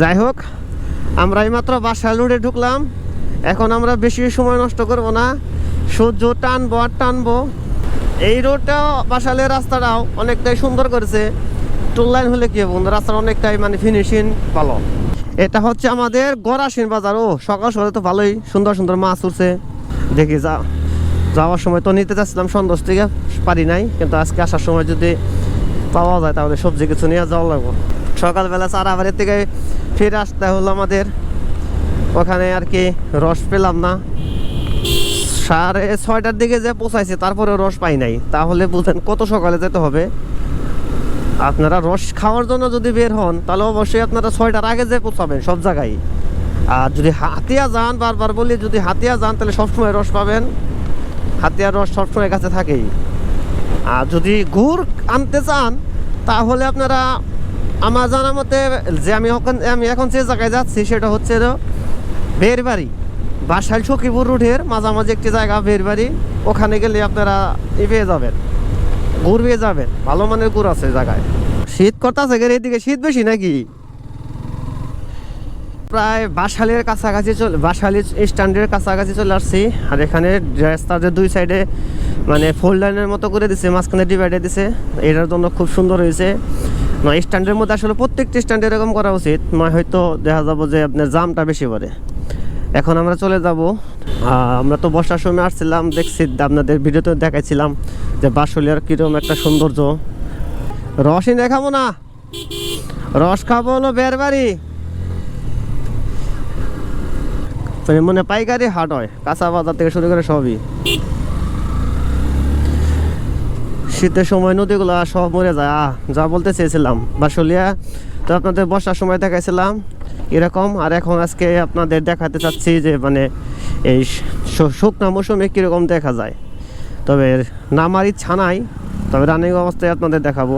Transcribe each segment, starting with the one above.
যাই হোক, আমরা এইমাত্র বাসাইল রোডে ঢুকলাম। এখন আমরা বেশি সময় নষ্ট করব না, সূর্য টানবো আর টানবো। এই রোডটাও বাসাইলের রাস্তাটাও অনেকটাই সুন্দর করেছে। টু লাইন হলে কি হবে, রাস্তাটা অনেকটাই মানে ফিনিশিং ভালো। এটা হচ্ছে আমাদের গড়াসিন বাজার। ও সকাল সকালে তো ভালোই সুন্দর সুন্দর মাছ উঠছে। দেখি যাওয়ার সময় তো নিতে চাচ্ছিলাম সন্দেশ থেকে, পারি নাই, কিন্তু আজকে আসার সময় যদি পাওয়া যায় তাহলে সবজি কিছু নিয়ে যাওয়া লাগবো। সকালবেলা চারাবাড়ির থেকে ফিরে আসতে হলো আমাদের, ওখানে আর কি রস পেলাম না। 6:30টার দিকে যে পৌঁছাইছে তারপরে রস পাই নাই, তাহলে বুঝেন কত সকালে যেতে হবে। আপনারা রস খাওয়ার জন্য যদি বের হন তাহলে অবশ্যই আপনারা 6টার আগে যে পৌঁছাবেন সব জায়গায়। আর যদি হাতিয়া যান, বারবার বলি, যদি হাতিয়া যান তাহলে সবসময় রস পাবেন। হাতিয়ার রস সবসময় কাছে থাকেই। আর যদি গুড় আনতে চান তাহলে আপনারা আমার জানার মতে যে আমি এখন যে জায়গায় যাচ্ছি সেটা হচ্ছে বেরবাড়ি, বাসাইল সখীপুর রুটের মাঝামাঝি একটি জায়গা বেরবাড়ি। ওখানে গেলে আপনারা পেয়ে যাবেন, গুড় পেয়ে যাবেন, ভালো মানের গুড় আছে জায়গায়। শীত করতেছে, এদিকে শীত বেশি নাকি? প্রায় বাসাইলের কাছাকাছি বাসাইল স্ট্যান্ডের কাছাকাছি চলে আসছি। আর এখানে রাস্তার দুই সাইডে মানে 4 লাইনের মতো করে দিছে, মাঝখানে ডিভাইডে দিছে। এটার জন্য খুব সুন্দর হয়েছে। স্ট্যান্ডের মধ্যে আসলে প্রত্যেকটি স্ট্যান্ডে এরকম করা উচিত, নয় হয়তো দেখা যাবো যে আপনার জামটা বেশি পড়ে। এখন আমরা চলে যাব। আমরা তো বর্ষার সময় আসছিলাম, দেখছি আপনাদের ভিডিওতে দেখাইছিলাম যে বাসুলিয়ার কীরকম একটা সৌন্দর্য। রসই দেখাবো না, রস খাবো হলো বেরবাড়ি। মানে পাইকারি হাট হয়, কাঁচা বাজার থেকে শুরু করে সবই। শীতের সময় নদীগুলো সব মরে যায়। যা বলতে চেয়েছিলাম, বাসুলিয়া তো আপনাদের বর্ষার সময় দেখাইছিলাম এরকম। আর এখন আজকে আপনাদের দেখাতে চাচ্ছি যে মানে এই শুকনা মৌসুমে কীরকম দেখা যায়। তবে নামার ইচ্ছা নাই, তবে রানিং অবস্থায় আপনাদের দেখাবো।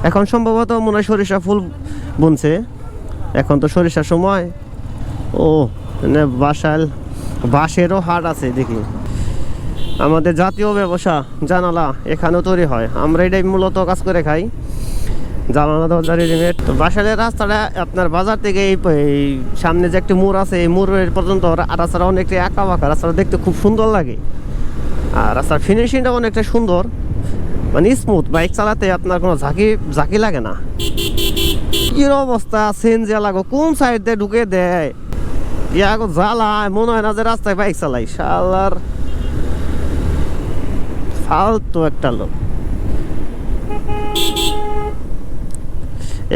এখন সম্ভবত মনে হয় সরিষা ফুল বুনছে, এখন তো সরিষার সময়। ও মানে বাসাইল বাঁশেরও হাট আছে দেখি। আমাদের জাতীয় ব্যবসা জানালা এখানেও তৈরি হয়, আমরা এটাই মূলত কাজ করে খাই, জানালা দরজা রেডিমেড। তো বাসাইলের রাস্তাটা আপনার বাজার থেকে এই সামনে যে একটি মোড় আছে, এই মোড়ের পর্যন্ত রাস্তাটা অনেকটা আঁকা বাঁকা, রাস্তাটা দেখতে খুব সুন্দর লাগে। আর রাস্তার ফিনিশিংটা অনেকটা সুন্দর, মানে স্মুথ, বাইক চালাতে আপনার কোনো ঝাঁকি লাগে না। কি অবস্থা, সেনজা লাগো কোন সাইড দিয়ে ঢুকে দেয়, ইয়াগো জ্বালায়, মনে হয় না যে রাস্তায় বাইক চালাই। শালার ফালতু একটা লোক।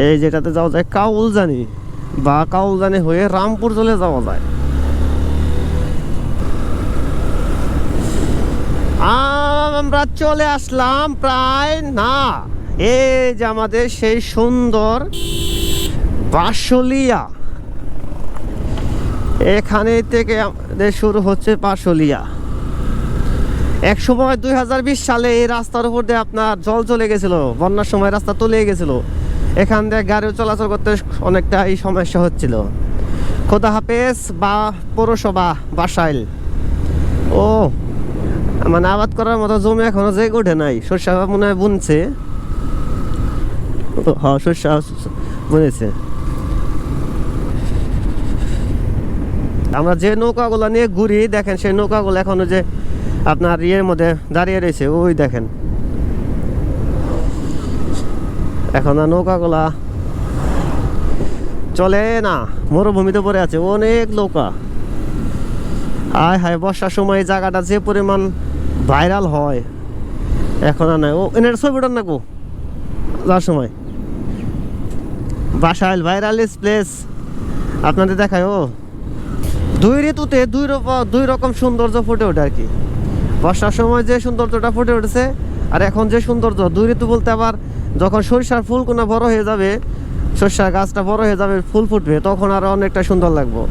এই যেটাতে যাওয়া যায় কাউলজানি, বা কাউলজানি হয়ে রামপুর চলে যাওয়া যায়। আমরা চলে আসলাম প্রায় না, এই যে আমাদের সেই সুন্দর বাসুলিয়া, এখানে থেকে আমাদের শুরু হচ্ছে বাসুলিয়া। এক সময় 2020 সালে এই রাস্তার উপর দিয়ে আপনার জল চলে গেছিল, বন্যার সময় রাস্তা তলে গেছিল, এখান দিয়ে গাড়ি চলাচল করতে অনেকটাই সমস্যা হচ্ছিল। খোদা হাফেজ বা পৌরসভা বাসাইল। ও মানে আবাদ করার মতো জমি এখনো যে ওঠে নাই, সরষা মনে হয় বুনছে। হ্যাঁ সরষা বুনেছে। আমরা যে নৌকাগুলো নিয়ে ঘুরি দেখেন, সেই নৌকাগুলো এখনো যে আপনার ইয়ের মধ্যে দাঁড়িয়ে রয়েছে, ওই দেখেন এখন আর নৌকাগুলা চলে না, মরুভূমিতে পড়ে আছে অনেক নৌকা। আয় হায়, বর্ষার সময় এই জায়গাটা যে পরিমাণ ভাইরাল হয় এখন আর নাই। ও এনের ছবিটা নাকো যাওয়ার সময় বাসাইল ভাইরাল প্লেস আপনাদের দেখায়। ও দুই ঋতুতে দুই রকম সৌন্দর্য ফুটে ওঠে আর কি। বর্ষার সময় যে সৌন্দর্যটা ফুটে উঠেছে, আর এখন যে সৌন্দর্য, দুই ঋতু বলতে আবার যখন সরিষার ফুল কোনা বড় হয়ে যাবে, সরিষার গাছটা বড় হয়ে যাবে, ফুল ফুটবে, তখন আরো অনেকটা সুন্দর লাগবে।